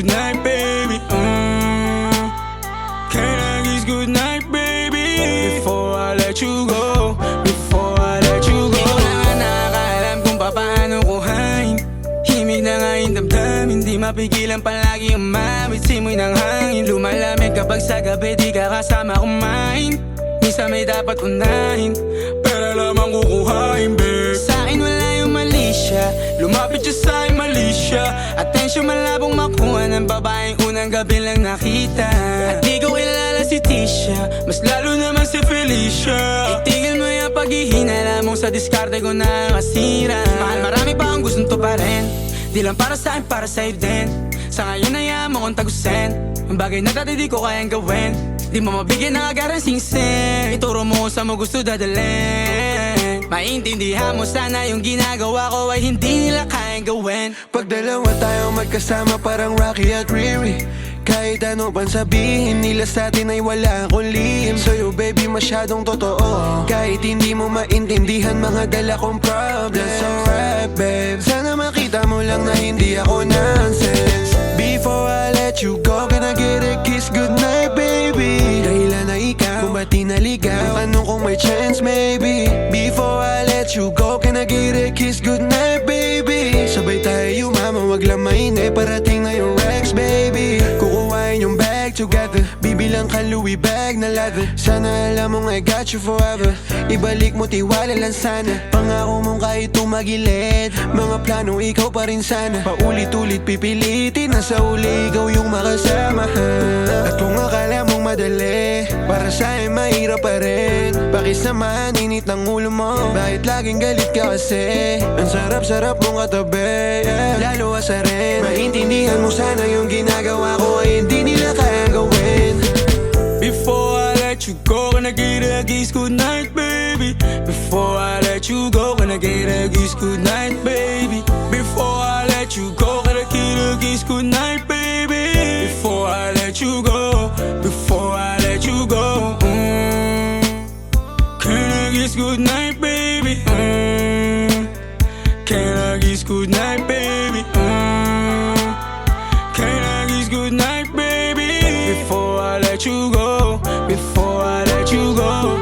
night, baby? Can I kiss good night, baby? Before I let you go, before I let you go. Di ko na nga nakakaalam kung paano kuhain. Himig na nga yung damdamin, di mapigilan palagi umawit. Simoy ng hangin, lumalamig kapag sa gabi di ka kasama kumain. Minsan may dapat unahin, pero lamang kukuhain, babe. Sa'kin wala yung mali siya, lumapit siya sa'kin mali siya. Atensyon malabong makuha ng babaeng unang gabi lang nakita. At di ko kilala si Tisha, mas lalo naman si Felicia. Itigil mo yung paghihinala mong sa diskarte ko nakasira. Mahal, marami pa akong gustong tuparin, di lang para sa'kin, para sa'yo din. Sa ngayon ayaw mo kong tagusin ang bagay na dati di ko kayang gawin. Di mo mabigyan ng agarang sing-sing, ituro mo kung saan mo gusto dadalhin. Maintindihan mo sana yung ginagawa ko ay hindi nila kayang gawin. Pag dalawa tayo magkasama parang Rocky at Riri, kahit ano pang sabihin nila sa'tin ay wala akong lihim. Sa'yo baby masyadong totoo, kahit hindi mo maintindihan mga dala kong problems. Alright babe, sana makita mo lang na hindi ako nonsense. Before I let you go, can I get a kiss goodnight baby? Dahilan na ikaw, kung ba't di naligaw, tanong kung may chance maybe. Before I let you go, can I get a kiss goodnight baby? Sabay tayo mama, wag lang mainip, parating na yung Rex baby. Kukuhain yung bag together, bibilang ka Louis bag na leather. Sana alam mong I got you forever, ibalik mo tiwala lang sana. Pangako mong kahit tumagilid, mga plano ikaw pa rin sana. Paulit-ulit pipilitin na sa uli ikaw yung makasama. At kung akala mong madali, para sa'yo mahirap pa rin. Pakisamahan init ng ulo mo, bakit laging galit ka kasi? Ang sarap-sarap mong katabi, yeah. Lalo asa rin, maintindihan mo sana yung ginagawa ko ay hindi nila kayang gawin. Before I let you go, can I get a kiss good night, baby? Before I let you go, can I get a kiss good night, baby? Before I let you go, can I get a kiss good night, baby? Before I let you go, before I let you go, can I kiss good night, baby? Can I kiss good night, baby? Can I kiss good night, baby? Before I let you go, before I let you go.